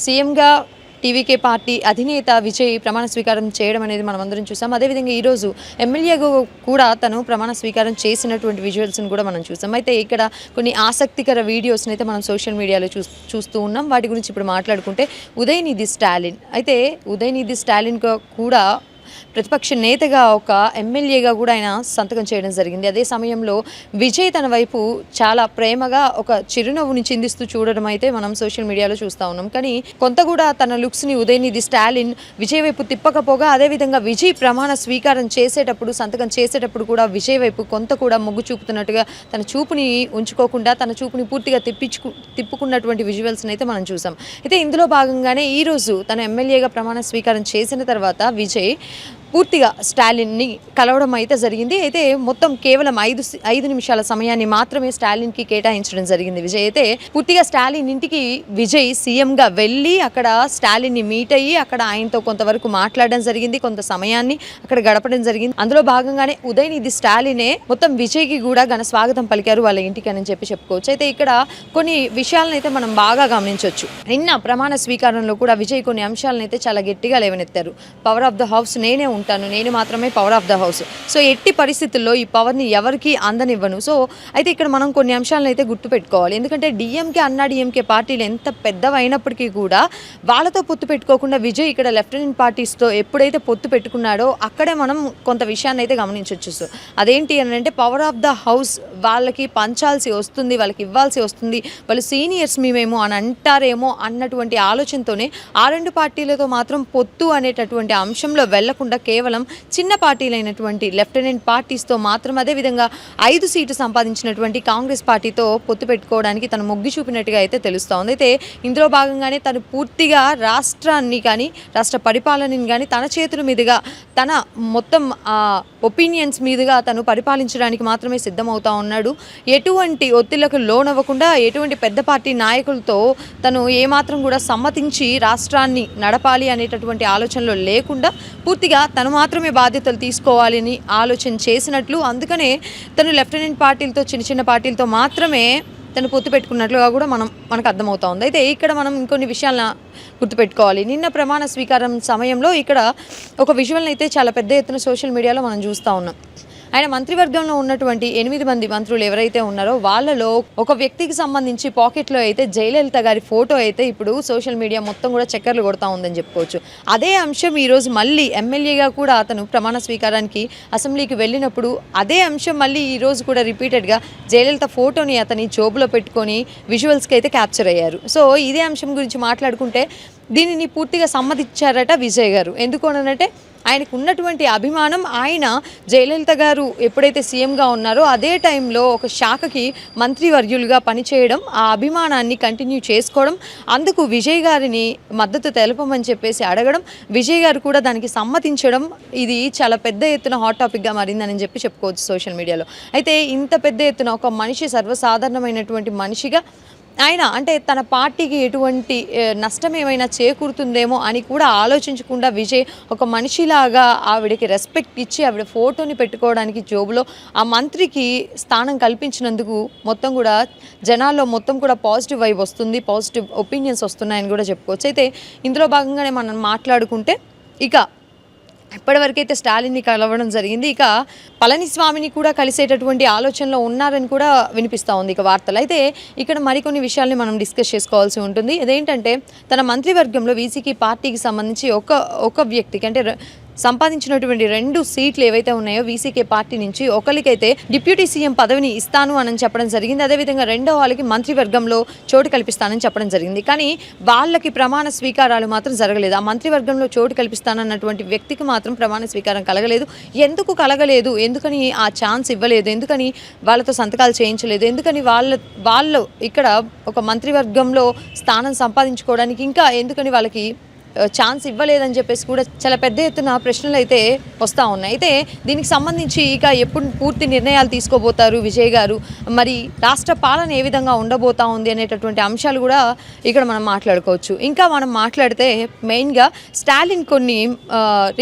సీఎంగా TVK party అధినేత విజయ్ ప్రమాణ స్వీకారం చేయడం అనేది మనం అందరం చూసాం. అదేవిధంగా ఈరోజు ఎమ్మెల్యేగా కూడా తను ప్రమాణ స్వీకారం చేసినటువంటి విజువల్స్ని కూడా మనం చూసాం. అయితే ఇక్కడ కొన్ని ఆసక్తికర వీడియోస్ని అయితే మనం సోషల్ మీడియాలో చూస్తూ ఉన్నాం. వాటి గురించి ఇప్పుడు మాట్లాడుకుంటే ఉదయనిధి స్టాలిన్ అయితే ఉదయనిధి స్టాలిన్ కూడా ప్రతిపక్ష నేతగా ఒక ఎమ్మెల్యేగా కూడా ఆయన సంతకం చేయడం జరిగింది. అదే సమయంలో విజయ్ తన వైపు చాలా ప్రేమగా ఒక చిరునవ్వుని చిందిస్తూ చూడడం అయితే మనం సోషల్ మీడియాలో చూస్తూ ఉన్నాం. కానీ కొంత కూడా తన లుక్స్ని ఉదయనిధి స్టాలిన్ విజయ్ వైపు తిప్పకపోగా అదేవిధంగా విజయ్ ప్రమాణ స్వీకారం చేసేటప్పుడు సంతకం చేసేటప్పుడు కూడా విజయ్ వైపు కొంత కూడా మొగ్గు చూపుతున్నట్టుగా తన చూపుని ఉంచుకోకుండా తన చూపుని పూర్తిగా తిప్పుకున్నటువంటి విజువల్స్ని అయితే మనం చూసాం. అయితే ఇందులో భాగంగానే ఈరోజు తన ఎమ్మెల్యేగా ప్రమాణ స్వీకారం చేసిన తర్వాత విజయ్ పూర్తిగా స్టాలిన్ని కలవడం అయితే జరిగింది. అయితే మొత్తం కేవలం 5 నిమిషాల సమయాన్ని మాత్రమే స్టాలిన్కి కేటాయించడం జరిగింది. విజయ్ అయితే పూర్తిగా స్టాలిన్ ఇంటికి విజయ్ సీఎంగా వెళ్ళి అక్కడ స్టాలిన్ని మీట్ అయ్యి అక్కడ ఆయనతో కొంతవరకు మాట్లాడడం జరిగింది, కొంత సమయాన్ని అక్కడ గడపడం జరిగింది. అందులో భాగంగానే ఉదయనిధి స్టాలినే మొత్తం విజయ్కి కూడా ఘన స్వాగతం పలికారు వాళ్ళ ఇంటికి అని చెప్పుకోవచ్చు. అయితే ఇక్కడ కొన్ని విషయాలను అయితే మనం బాగా గమనించవచ్చు. నిన్న ప్రమాణ స్వీకారంలో కూడా విజయ్ కొన్ని అంశాలను అయితే చాలా గట్టిగా లేవనెత్తారు. పవర్ ఆఫ్ ద హౌస్ నేనే ఉంటాను, నేను మాత్రమే power of the house. So ఎట్టి పరిస్థితుల్లో ఈ పవర్ని ఎవరికి అందనివ్వను. సో అయితే ఇక్కడ మనం కొన్ని అంశాలను అయితే గుర్తుపెట్టుకోవాలి. ఎందుకంటే డిఎంకే అన్నాడీఎంకే పార్టీలు ఎంత పెద్దవైనప్పటికీ కూడా వాళ్ళతో పొత్తు పెట్టుకోకుండా విజయ్ ఇక్కడ లెఫ్టినెంట్ పార్టీస్తో ఎప్పుడైతే పొత్తు పెట్టుకున్నాడో అక్కడే మనం కొంత విషయాన్ని అయితే గమనించవచ్చు. సో అదేంటి అని అంటే పవర్ ఆఫ్ ద హౌస్ వాళ్ళకి పంచాల్సి వస్తుంది, వాళ్ళకి ఇవ్వాల్సి వస్తుంది, వాళ్ళు సీనియర్స్ మేమేమో అని అంటారేమో అన్నటువంటి ఆలోచనతోనే ఆ రెండు పార్టీలతో మాత్రం పొత్తు అనేటటువంటి అంశంలో వెళ్లకుండా కేవలం చిన్న పార్టీలైనటువంటి లెఫ్టినెంట్ పార్టీస్తో మాత్రం అదేవిధంగా 5 సీట్లు సంపాదించినటువంటి కాంగ్రెస్ పార్టీతో పొత్తు పెట్టుకోవడానికి తను మొగ్గు చూపినట్టుగా అయితే తెలుస్తోంది. అయితే ఇందులో భాగంగానే తను పూర్తిగా రాష్ట్రాన్ని కానీ రాష్ట్ర పరిపాలనని కానీ తన చేతుల మీదుగా తన మొత్తం ఒపీనియన్స్ మీదుగా తను పరిపాలించడానికి మాత్రమే సిద్ధమవుతా ఉన్నాడు. ఎటువంటి ఒత్తిళ్లకు లోనవ్వకుండా ఎటువంటి పెద్ద పార్టీ నాయకులతో తను ఏమాత్రం కూడా సమ్మతించి రాష్ట్రాన్ని నడపాలి అనేటటువంటి ఆలోచనలో లేకుండా పూర్తిగా తను మాత్రమే బాధ్యతలు తీసుకోవాలని ఆలోచన చేసినట్లు, అందుకనే తను లెఫ్టినెంట్ పార్టీలతో చిన్న చిన్న పార్టీలతో మాత్రమే తను పొత్తు పెట్టుకున్నట్లుగా కూడా మనకు అర్థమవుతా ఉంది. అయితే ఇక్కడ మనం ఇంకొన్ని విషయాలను గుర్తుపెట్టుకోవాలి. నిన్న ప్రమాణ స్వీకారం సమయంలో ఇక్కడ ఒక విజువల్ని అయితే చాలా పెద్ద ఎత్తున సోషల్ మీడియాలో మనం చూస్తూ ఉన్నాం. ఆయన మంత్రివర్గంలో ఉన్నటువంటి 8 మంది మంత్రులు ఎవరైతే ఉన్నారో వాళ్ళలో ఒక వ్యక్తికి సంబంధించి పాకెట్లో అయితే జయలలిత గారి ఫోటో అయితే ఇప్పుడు సోషల్ మీడియా మొత్తం కూడా చక్కర్లు కొడతా ఉందని చెప్పుకోవచ్చు. అదే అంశం ఈరోజు మళ్ళీ ఎమ్మెల్యేగా కూడా అతను ప్రమాణ స్వీకారానికి అసెంబ్లీకి వెళ్ళినప్పుడు అదే అంశం మళ్ళీ ఈరోజు కూడా రిపీటెడ్గా జయలలిత ఫోటోని అతని జోబులో పెట్టుకొని విజువల్స్కి అయితే క్యాప్చర్ అయ్యారు. సో ఇదే అంశం గురించి మాట్లాడుకుంటే దీనిని పూర్తిగా సమ్మతించారట విజయ్ గారు. ఎందుకు అనంటే ఆయనకు ఉన్నటువంటి అభిమానం, ఆయన జయలలిత గారు ఎప్పుడైతే సీఎంగా ఉన్నారో అదే టైంలో ఒక శాఖకి మంత్రివర్యులుగా పనిచేయడం, ఆ అభిమానాన్ని కంటిన్యూ చేసుకోవడం, అందుకు విజయ్ గారిని మద్దతు తెలపమని చెప్పేసి అడగడం, విజయ్ గారు కూడా దానికి సమ్మతించడం, ఇది చాలా పెద్ద ఎత్తున హాట్ టాపిక్గా మారిందని చెప్పుకోవచ్చు సోషల్ మీడియాలో. అయితే ఇంత పెద్ద ఎత్తున ఒక మనిషి సర్వసాధారణమైనటువంటి మనిషిగా ఆయన అంటే తన పార్టీకి ఎటువంటి నష్టం ఏమైనా చేకూరుతుందేమో అని కూడా ఆలోచించకుండా విజయ్ ఒక మనిషిలాగా ఆవిడకి రెస్పెక్ట్ ఇచ్చి ఆవిడ ఫోటోని పెట్టుకోవడానికి జోబులో ఆ మంత్రికి స్థానం కల్పించినందుకు మొత్తం కూడా జనాల్లో మొత్తం కూడా పాజిటివ్ వైబ్ వస్తుంది, పాజిటివ్ ఒపీనియన్స్ వస్తున్నాయని కూడా చెప్పుకోవచ్చు. అయితే ఇందులో భాగంగానే మనం మాట్లాడుకుంటే ఇక ఇప్పటివరకైతే స్టాలిన్ని కలవడం జరిగింది. ఇక పళనిస్వామిని కూడా కలిసేటటువంటి ఆలోచనలో ఉన్నారని కూడా వినిపిస్తూ ఉంది ఇక వార్తలు. అయితే ఇక్కడ మరికొన్ని విషయాల్ని మనం డిస్కస్ చేసుకోవాల్సి ఉంటుంది. అదేంటంటే తన మంత్రివర్గంలో వీసీకి పార్టీకి సంబంధించి ఒక వ్యక్తికి అంటే సంపాదించినటువంటి 2 సీట్లు ఏవైతే ఉన్నాయో వీసీకే పార్టీ నుంచి ఒకరికైతే డిప్యూటీ సీఎం పదవిని ఇస్తాను అని చెప్పడం జరిగింది. అదేవిధంగా రెండో వాళ్ళకి మంత్రివర్గంలో చోటు కల్పిస్తానని చెప్పడం జరిగింది. కానీ వాళ్ళకి ప్రమాణ స్వీకారాలు మాత్రం జరగలేదు. ఆ మంత్రివర్గంలో చోటు కల్పిస్తానన్నటువంటి వ్యక్తికి మాత్రం ప్రమాణ స్వీకారం కలగలేదు. ఎందుకు కలగలేదు, ఎందుకని ఆ ఛాన్స్ ఇవ్వలేదు, ఎందుకని వాళ్ళతో సంతకాలు చేయించలేదు, ఎందుకని వాళ్ళు ఇక్కడ ఒక మంత్రివర్గంలో స్థానం సంపాదించుకోవడానికి ఇంకా ఎందుకని వాళ్ళకి ఛాన్స్ ఇవ్వలేదని చెప్పేసి కూడా చాలా పెద్ద ఎత్తున ప్రశ్నలు అయితే వస్తూ ఉన్నాయి. అయితే దీనికి సంబంధించి ఇక ఎప్పుడు పూర్తి నిర్ణయాలు తీసుకోబోతారు విజయ్ గారు, మరి రాష్ట్ర పాలన ఏ విధంగా ఉండబోతా ఉంది అనేటటువంటి అంశాలు కూడా ఇక్కడ మనం మాట్లాడుకోవచ్చు. ఇంకా మనం మాట్లాడితే మెయిన్గా స్టాలిన్ కొన్ని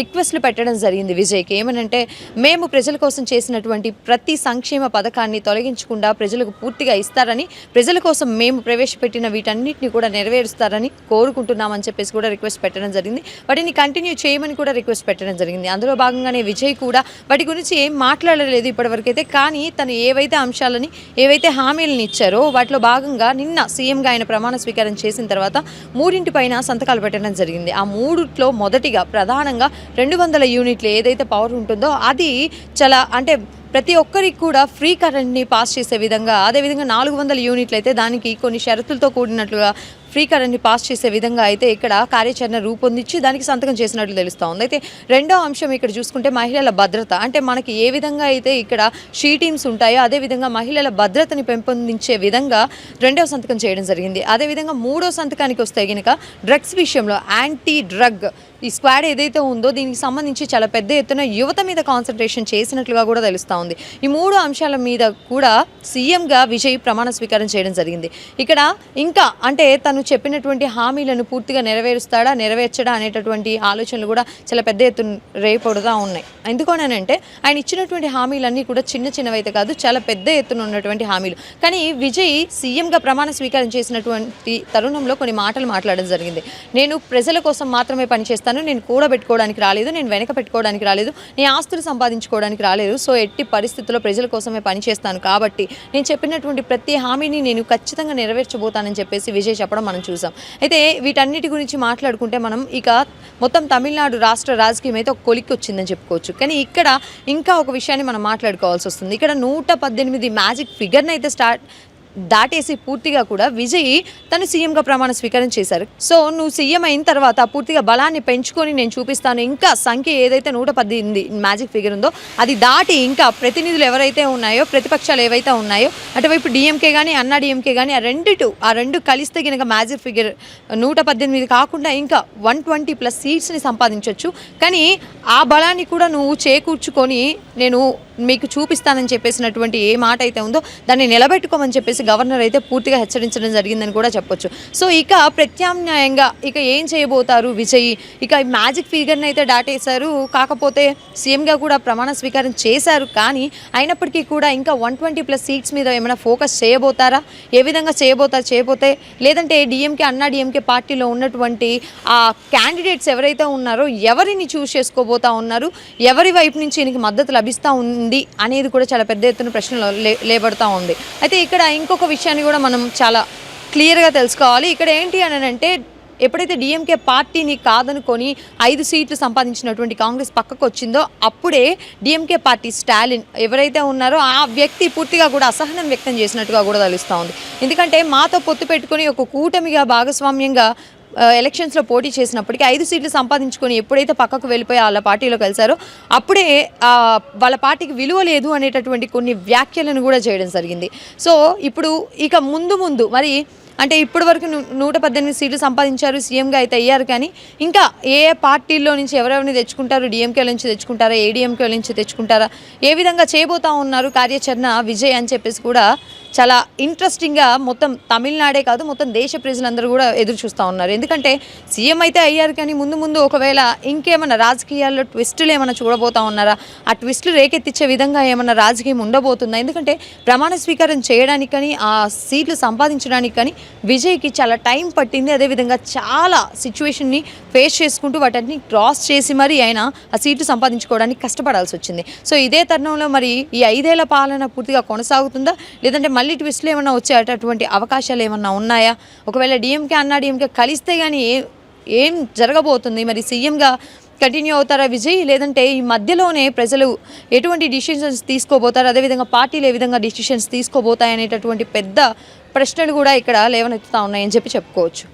రిక్వెస్ట్లు పెట్టడం జరిగింది విజయ్కి. ఏమనంటే, మేము ప్రజల కోసం చేసినటువంటి ప్రతి సంక్షేమ పథకాన్ని తొలగించకుండా ప్రజలకు పూర్తిగా ఇస్తారని, ప్రజల కోసం మేము ప్రవేశపెట్టిన వీటన్నిటిని కూడా నెరవేరుస్తారని కోరుకుంటున్నామని చెప్పేసి కూడా రిక్వెస్ట్ పెట్టడం జరిగింది. వాటిని కంటిన్యూ చేయమని కూడా రిక్వెస్ట్ పెట్టడం జరిగింది. అందులో భాగంగానే విజయ్ కూడా వాటి గురించి ఏం మాట్లాడలేదు ఇప్పటివరకు అయితే. కానీ తను ఏవైతే అంశాలని, ఏవైతే హామీలను ఇచ్చారో వాటిలో భాగంగా నిన్న సీఎంగా ఆయన ప్రమాణ స్వీకారం చేసిన తర్వాత 3 పైన సంతకాలు పెట్టడం జరిగింది. ఆ 3లో మొదటిగా ప్రధానంగా 200 యూనిట్లు ఏదైతే పవర్ ఉంటుందో అది చాలా అంటే ప్రతి ఒక్కరికి కూడా ఫ్రీ కరెంట్ని పాస్ చేసే విధంగా, అదేవిధంగా 400 యూనిట్లు అయితే దానికి కొన్ని షరతులతో కూడినట్లుగా ఫ్రీ కరెంట్ని పాస్ చేసే విధంగా అయితే ఇక్కడ కార్యాచరణ రూపొందించి దానికి సంతకం చేసినట్లు తెలుస్తూ ఉంది. అయితే రెండో అంశం ఇక్కడ చూసుకుంటే మహిళల భద్రత. అంటే మనకి ఏ విధంగా అయితే ఇక్కడ షీ టీమ్స్ ఉంటాయో అదేవిధంగా మహిళల భద్రతని పెంపొందించే విధంగా రెండవ సంతకం చేయడం జరిగింది. అదేవిధంగా మూడో సంతకానికి వస్తే కనుక డ్రగ్స్ విషయంలో యాంటీ డ్రగ్ ఈ స్క్వాడ్ ఏదైతే ఉందో దీనికి సంబంధించి చాలా పెద్ద ఎత్తున యువత మీద కాన్సన్ట్రేషన్ చేసినట్లుగా కూడా తెలుస్తూ ఉంది. ఈ 3 అంశాల మీద కూడా సీఎంగా విజయ్ ప్రమాణ స్వీకారం చేయడం జరిగింది. ఇక్కడ ఇంకా అంటే తను చెప్పినటువంటి హామీలను పూర్తిగా నెరవేర్చడా అనేటటువంటి ఆలోచనలు కూడా చాలా పెద్ద ఎత్తున రేపడుతూ ఉన్నాయి. ఎందుకనంటే ఆయన ఇచ్చినటువంటి హామీలన్నీ కూడా చిన్నవైతే కాదు, చాలా పెద్ద ఎత్తున ఉన్నటువంటి హామీలు. కానీ విజయ్ సీఎంగా ప్రమాణ స్వీకారం చేసినటువంటి తరుణంలో కొన్ని మాటలు మాట్లాడడం జరిగింది. నేను ప్రజల కోసం మాత్రమే పనిచేస్తాను, నేను కూడబెట్టుకోవడానికి రాలేదు, నేను వెనక పెట్టుకోవడానికి రాలేదు, నేను ఆస్తులు సంపాదించుకోవడానికి రాలేదు, సో ఎట్టి పరిస్థితుల్లో ప్రజల కోసమే పనిచేస్తాను, కాబట్టి నేను చెప్పినటువంటి ప్రతి హామీని నేను ఖచ్చితంగా నెరవేర్చబోతానని చెప్పేసి విజయ్ చెప్పడం మనం చూసాం. అయితే వీటన్నిటి గురించి మాట్లాడుకుంటే మనం ఇక మొత్తం తమిళనాడు రాష్ట్ర రాజకీయం అయితే ఒక కొలిక్కి వచ్చిందని చెప్పుకోవచ్చు. కానీ ఇక్కడ ఇంకా ఒక విషయాన్ని మనం మాట్లాడుకోవాల్సి వస్తుంది. ఇక్కడ 118 మ్యాజిక్ ఫిగర్ని అయితే దాటేసి పూర్తిగా కూడా విజయ్ తను సీఎంగా ప్రమాణ స్వీకారం చేశారు. సో నువ్వు సీఎం అయిన తర్వాత పూర్తిగా బలాన్ని పెంచుకొని నేను చూపిస్తాను, ఇంకా సంఖ్య ఏదైతే 118 మ్యాజిక్ ఫిగర్ ఉందో అది దాటి ఇంకా ప్రతినిధులు ఎవరైతే ఉన్నాయో, ప్రతిపక్షాలు ఏవైతే ఉన్నాయో అటువైపు డిఎంకే కానీ అన్నా డిఎంకే కానీ ఆ రెండు కలిస్తే కనుక మ్యాజిక్ ఫిగర్ 118 కాకుండా ఇంకా 120+ సీట్స్ని సంపాదించవచ్చు. కానీ ఆ బలాన్ని కూడా నువ్వు చేకూర్చుకొని నేను మీకు చూపిస్తానని చెప్పేసినటువంటి ఏ మాట అయితే ఉందో దాన్ని నిలబెట్టుకోమని చెప్పేసి గవర్నర్ అయితే పూర్తిగా హెచ్చరించడం జరిగిందని కూడా చెప్పొచ్చు. సో ఇక ప్రత్యామ్నాయంగా ఇక ఏం చేయబోతారు విజయ్? ఇక మ్యాజిక్ ఫిగర్ని అయితే దాటేశారు, కాకపోతే సీఎంగా కూడా ప్రమాణ స్వీకారం చేశారు. కానీ అయినప్పటికీ కూడా ఇంకా 120+ సీట్స్ మీద ఏమైనా ఫోకస్ చేయబోతారా? ఏ విధంగా చేయబోతే లేదంటే డిఎంకే అన్నా డిఎంకే పార్టీలో ఉన్నటువంటి ఆ క్యాండిడేట్స్ ఎవరైతే ఉన్నారో ఎవరిని చూస్ చేసుకోబోతా ఉన్నారు, ఎవరి వైపు నుంచి ఈయనకి మద్దతు లభిస్తూ ఉంది అనేది కూడా చాలా పెద్ద ఎత్తున ప్రశ్నలు లేబడుతూ ఉంది. అయితే ఇక్కడ ఇంకొక విషయాన్ని కూడా మనం చాలా క్లియర్గా తెలుసుకోవాలి. ఇక్కడ ఏంటి అని అంటే, ఎప్పుడైతే డిఎంకే పార్టీని కాదనుకొని 5 సీట్లు సంపాదించినటువంటి కాంగ్రెస్ పక్కకు వచ్చిందో అప్పుడే డిఎంకే పార్టీ స్టాలిన్ ఎవరైతే ఉన్నారో ఆ వ్యక్తి పూర్తిగా కూడా అసహనం వ్యక్తం చేసినట్టుగా కూడా తెలుస్తూ ఉంది. ఎందుకంటే మాతో పొత్తు పెట్టుకొని ఒక కూటమిగా భాగస్వామ్యంగా ఎలక్షన్స్లో పోటీ చేసినప్పటికీ 5 సీట్లు సంపాదించుకొని ఎప్పుడైతే పక్కకు వెళ్ళిపోయి వాళ్ళ పార్టీలో కలిశారో అప్పుడే వాళ్ళ పార్టీకి విలువ లేదు అనేటటువంటి కొన్ని వ్యాఖ్యలను కూడా చేయడం జరిగింది. సో ఇప్పుడు ఇక ముందు మరి అంటే ఇప్పటి వరకు 118 సీట్లు సంపాదించారు, సీఎంగా అయితే అయ్యారు. కానీ ఇంకా ఏ పార్టీల్లో నుంచి ఎవరెవరిని తెచ్చుకుంటారు, డిఎంకేల నుంచి తెచ్చుకుంటారా, ఏడీఎంకేల నుంచి తెచ్చుకుంటారా, ఏ విధంగా చేయబోతా ఉన్నారు కార్యాచరణ విజయ్ అని చెప్పేసి కూడా చాలా ఇంట్రెస్టింగ్గా మొత్తం తమిళనాడే కాదు మొత్తం దేశ ప్రజలందరూ కూడా ఎదురు చూస్తూ ఉన్నారు. ఎందుకంటే సీఎం అయితే అయ్యారు, కానీ ముందు ఒకవేళ ఇంకేమన్నా రాజకీయాల్లో ట్విస్టులు ఏమైనా చూడబోతా ఉన్నారా, ఆ ట్విస్టులు రేకెత్తించే విధంగా ఏమన్నా రాజకీయం ఉండబోతుందా? ఎందుకంటే ప్రమాణ స్వీకారం చేయడానికి కానీ ఆ సీట్లు సంపాదించడానికి కానీ విజయ్కి చాలా టైం పట్టింది. అదేవిధంగా చాలా సిచ్యువేషన్ని ఫేస్ చేసుకుంటూ వాటిని క్రాస్ చేసి మరి ఆయన ఆ సీట్లు సంపాదించుకోవడానికి కష్టపడాల్సి వచ్చింది. సో ఇదే తరుణంలో మరి ఈ 5 ఏళ్ల పాలన పూర్తిగా కొనసాగుతుందా, లేదంటే మళ్ళీ ట్విస్ట్లు ఏమన్నా వచ్చేటటువంటి అవకాశాలు ఏమన్నా ఉన్నాయా? ఒకవేళ డిఎంకే అన్నా డిఎంకే కలిస్తే కానీ ఏం జరగబోతుంది? మరి సీఎంగా కంటిన్యూ అవుతారా విజయ్, లేదంటే ఈ మధ్యలోనే ప్రజలు ఎటువంటి డిసిషన్స్ తీసుకోబోతారు, అదేవిధంగా పార్టీలు ఏ విధంగా డిసిషన్స్ తీసుకోబోతాయనేటటువంటి పెద్ద ప్రశ్నలు కూడా ఇక్కడ లేవనెత్తుతా ఉన్నాయని చెప్పుకోవచ్చు.